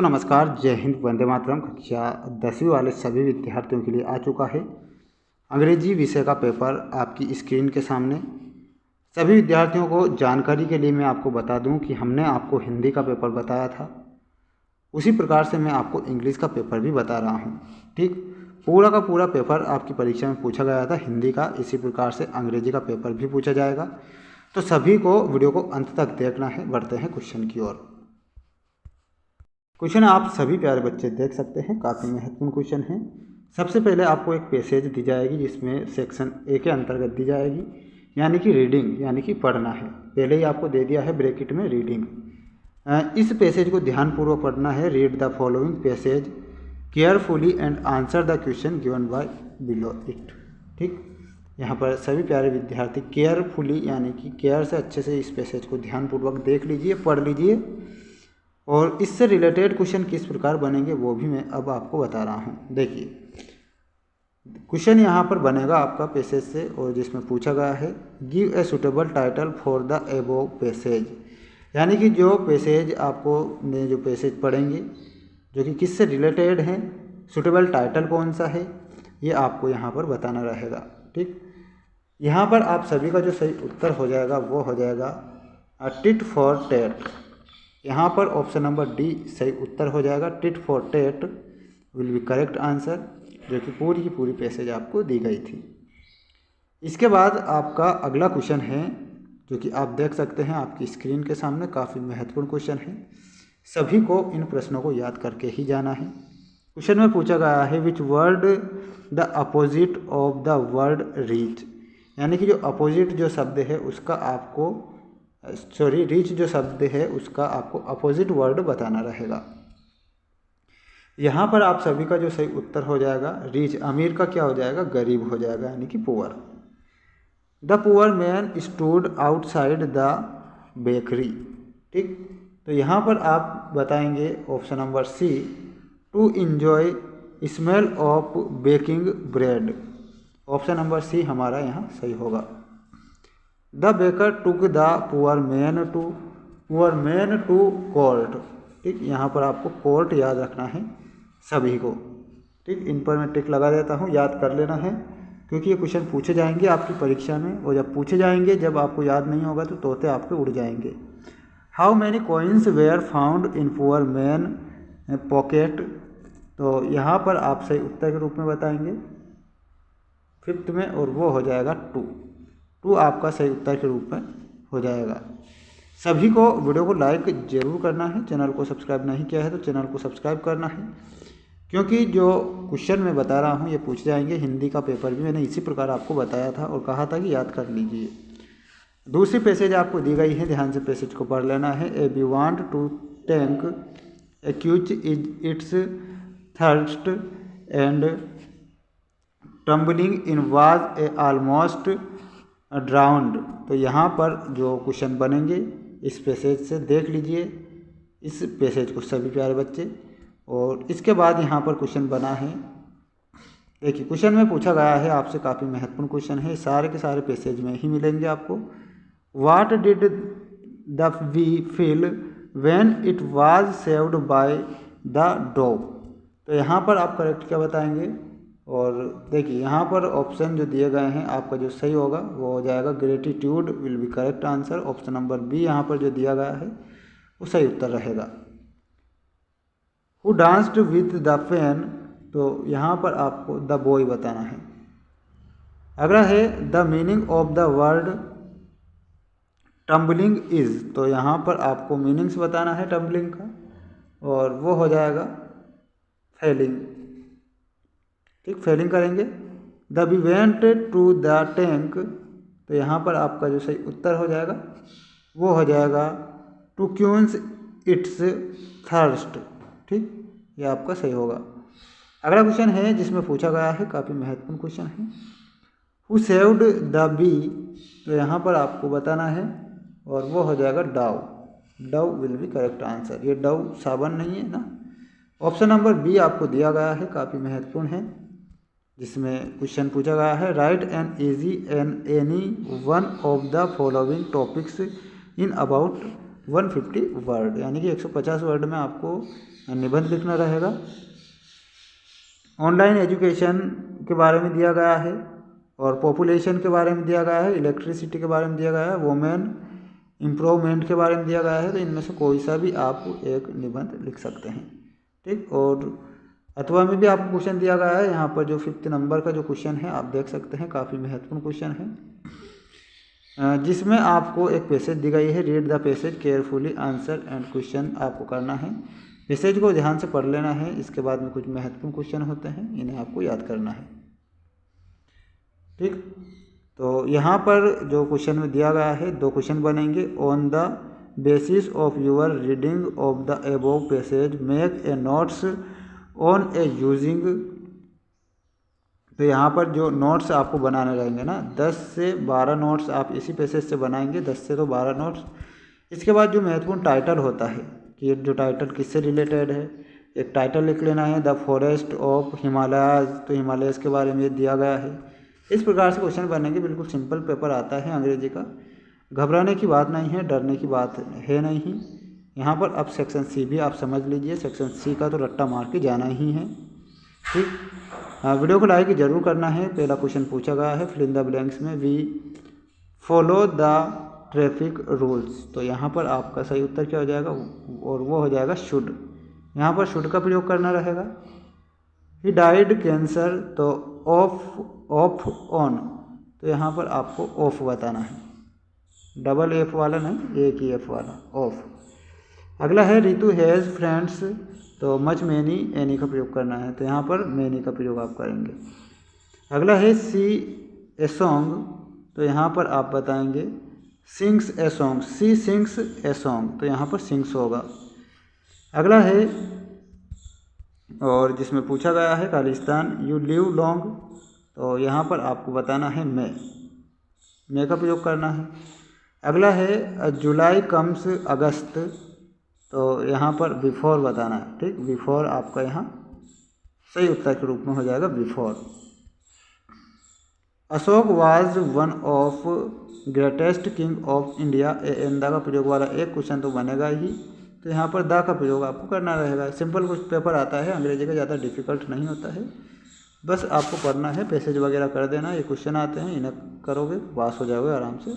तो नमस्कार, जय हिंद, वंदे मातरम। कक्षा 10वीं वाले सभी विद्यार्थियों के लिए आ चुका है अंग्रेजी विषय का पेपर आपकी स्क्रीन के सामने। सभी विद्यार्थियों को जानकारी के लिए मैं आपको बता दूं कि हमने आपको हिंदी का पेपर बताया था, उसी प्रकार से मैं आपको इंग्लिश का पेपर भी बता रहा हूं। ठीक, पूरा का पूरा पेपर आपकी परीक्षा में पूछा गया था हिंदी का, इसी प्रकार से अंग्रेजी का पेपर भी पूछा जाएगा। तो सभी को वीडियो को अंत तक देखना है। बढ़ते हैं क्वेश्चन की ओर। क्वेश्चन आप सभी प्यारे बच्चे देख सकते हैं, काफ़ी महत्वपूर्ण क्वेश्चन है। सबसे पहले आपको एक पैसेज दी जाएगी जिसमें सेक्शन ए के अंतर्गत दी जाएगी, यानी कि रीडिंग, यानी कि पढ़ना है। पहले ही आपको दे दिया है ब्रैकेट में रीडिंग। इस पैसेज को ध्यानपूर्वक पढ़ना है। Read the following passage carefully and answer the question given by below it. ठीक, यहाँ पर सभी प्यारे विद्यार्थी केयरफुली यानी कि केयर से अच्छे से इस पैसेज को ध्यानपूर्वक देख लीजिए, पढ़ लीजिए, और इससे रिलेटेड क्वेश्चन किस प्रकार बनेंगे वो भी मैं अब आपको बता रहा हूँ। देखिए, क्वेश्चन यहाँ पर बनेगा आपका पैसेज से, और जिसमें पूछा गया है give a suitable title for the above passage, यानी कि जो पैसेज आपको ने जो पैसेज पढ़ेंगे जो कि किससे रिलेटेड हैं, सुटेबल टाइटल कौन सा है ये आपको यहाँ पर बताना रहेगा। ठीक, यहाँ पर आप सभी का जो सही उत्तर हो जाएगा वो हो जाएगा टिट फॉर टैट। यहाँ पर ऑप्शन नंबर डी सही उत्तर हो जाएगा। Tit for tat will be correct answer, जो कि पूरी की पूरी पैसेज आपको दी गई थी। इसके बाद आपका अगला क्वेश्चन है जो कि आप देख सकते हैं आपकी स्क्रीन के सामने, काफ़ी महत्वपूर्ण क्वेश्चन है। सभी को इन प्रश्नों को याद करके ही जाना है। क्वेश्चन में पूछा गया है which word the opposite of the word reach, यानी कि जो अपोजिट जो शब्द है उसका आपको रीच जो शब्द है उसका आपको अपोजिट वर्ड बताना रहेगा। यहाँ पर आप सभी का जो सही उत्तर हो जाएगा रीच, अमीर का क्या हो जाएगा, गरीब हो जाएगा, यानी कि poor. The poor man stood outside the bakery. ठीक, तो यहाँ पर आप बताएंगे option number C to enjoy smell of baking bread. Option number C हमारा यहाँ सही होगा। The baker took the poor man to court. ठीक, यहाँ पर आपको कोर्ट याद रखना है सभी को। ठीक, इन पर मैं टिक लगा देता हूँ, याद कर लेना है, क्योंकि ये क्वेश्चन पूछे जाएंगे आपकी परीक्षा में, और जब पूछे जाएंगे, जब आपको याद नहीं होगा तो तोते आपके उड़ जाएंगे। How many coins were found in poor man pocket. तो यहाँ पर आप सही उत्तर के रूप में बताएंगे फिफ्थ में, और वो हो जाएगा टू आपका सही उत्तर के रूप में हो जाएगा। सभी को वीडियो को लाइक जरूर करना है। चैनल को सब्सक्राइब नहीं किया है तो चैनल को सब्सक्राइब करना है, क्योंकि जो क्वेश्चन मैं बता रहा हूँ ये पूछ जाएंगे। हिंदी का पेपर भी मैंने इसी प्रकार आपको बताया था और कहा था कि याद कर लीजिए। दूसरी पैसेज आपको दी गई है, ध्यान से पैसेज को पढ़ लेना है। A bee want to tank एक्यूच is its thirst and tumbling in was a almost drowned. तो यहाँ पर जो क्वेश्चन बनेंगे इस पैसेज से देख लीजिए, इस पैसेज को सभी प्यारे बच्चे। और इसके बाद यहाँ पर क्वेश्चन बना है, देखिए क्वेश्चन में पूछा गया है आपसे, काफ़ी महत्वपूर्ण क्वेश्चन है, सारे के सारे पैसेज में ही मिलेंगे आपको। What did the we feel when it was saved by the dog. तो यहाँ पर आप करेक्ट क्या बताएंगे, और देखिए यहाँ पर ऑप्शन जो दिए गए हैं आपका जो सही होगा वो हो जाएगा gratitude will be correct answer. Option number B यहाँ पर जो दिया गया है वो सही उत्तर रहेगा। Who danced with the pen, तो यहाँ पर आपको द बॉय बताना है। अगला है the meaning of the word tumbling is, तो यहाँ पर आपको मीनिंग्स बताना है टम्बलिंग का, और वो हो जाएगा फेलिंग। ठीक, फेलिंग करेंगे। The we went to the tank, तो यहाँ पर आपका जो सही उत्तर हो जाएगा वो हो जाएगा टू क्यून्स इट्स थर्स्ट। ठीक, ये आपका सही होगा। अगला क्वेश्चन है जिसमें पूछा गया है, काफ़ी महत्वपूर्ण क्वेश्चन है। हु सेव्ड द बी, तो यहाँ पर आपको बताना है, और वो हो जाएगा Dove will be correct answer. ये डव साबुन नहीं है ना। ऑप्शन नंबर बी आपको दिया गया है, काफ़ी महत्वपूर्ण है, जिसमें क्वेश्चन पूछा गया है right an easy an any one of the following topics in about 150 word, यानी कि 150 वर्ड में आपको निबंध लिखना रहेगा। ऑनलाइन एजुकेशन के बारे में दिया गया है और पॉपुलेशन के बारे में दिया गया है, इलेक्ट्रिसिटी के बारे में दिया गया है, वुमेन इम्प्रूवमेंट के बारे में दिया गया है। तो इनमें से कोई सा भी आप एक निबंध लिख सकते हैं, ठीक। और अथवा में भी आपको क्वेश्चन दिया गया है, यहाँ पर जो 5th नंबर का जो क्वेश्चन है आप देख सकते हैं, काफ़ी महत्वपूर्ण क्वेश्चन है, जिसमें आपको एक पैसेज दी गई है, read the passage carefully answer and question आपको करना है। पैसेज को ध्यान से पढ़ लेना है, इसके बाद में कुछ महत्वपूर्ण क्वेश्चन होते हैं, इन्हें आपको याद करना है, ठीक। तो यहाँ पर जो क्वेश्चन में दिया गया है 2 क्वेश्चन बनेंगे। On the basis of your reading of the above passage make a notes on a using. तो यहाँ पर जो नोट्स आपको बनाने रहेंगे ना, 10 से 12 नोट्स आप इसी पैसेज से बनाएंगे, 10 से तो 12 नोट्स। इसके बाद जो महत्वपूर्ण टाइटल होता है कि जो टाइटल किससे रिलेटेड है, एक टाइटल लिख लेना है, द फॉरेस्ट ऑफ हिमालयाज। तो हिमालयस के बारे में दिया गया है। इस प्रकार से क्वेश्चन बनेंगे, बिल्कुल सिंपल पेपर आता है अंग्रेजी का, घबराने की बात नहीं है, डरने की बात है नहीं। यहाँ पर अब सेक्शन सी भी आप समझ लीजिए, सेक्शन सी का तो रट्टा मार के जाना ही है, ठीक। वीडियो को लाइक जरूर करना है। पहला क्वेश्चन पूछा गया है, फिल इन द ब्लैंक्स में we follow the traffic rules. तो यहाँ पर आपका सही उत्तर क्या हो जाएगा, और वो हो जाएगा शुड। यहाँ पर शुड का प्रयोग करना रहेगा। ही डाइड कैंसर, तो ऑफ ऑन, तो यहाँ पर आपको ऑफ बताना है, डबल एफ वाला नहीं, एक ही एफ वाला, ऑफ। अगला है रितु हैज़ फ्रेंड्स, तो मच मैनी एनी का प्रयोग करना है, तो यहाँ पर मैनी का प्रयोग आप करेंगे। अगला है सी ए सॉन्ग, तो यहाँ पर आप बताएंगे sings a song, C sings a song, तो यहाँ पर सिंग्स होगा। अगला है, और जिसमें पूछा गया है खालिस्तान यू लिव लॉन्ग, तो यहाँ पर आपको बताना है मे का प्रयोग करना है। अगला है जुलाई कम्स अगस्त, तो यहाँ पर बिफोर बताना है, ठीक। बिफोर आपका यहाँ सही उत्तर के रूप में हो जाएगा before. Ashok was one of greatest king of India, एंदा का प्रयोग वाला एक क्वेश्चन तो बनेगा ही, तो यहाँ पर दा का प्रयोग आपको करना रहेगा। सिंपल कुछ पेपर आता है अंग्रेजी का, ज़्यादा डिफिकल्ट नहीं होता है, बस आपको पढ़ना है, पैसेज वगैरह कर देना। ये क्वेश्चन आते हैं, इन्हें करोगे पास हो जाओगे आराम से।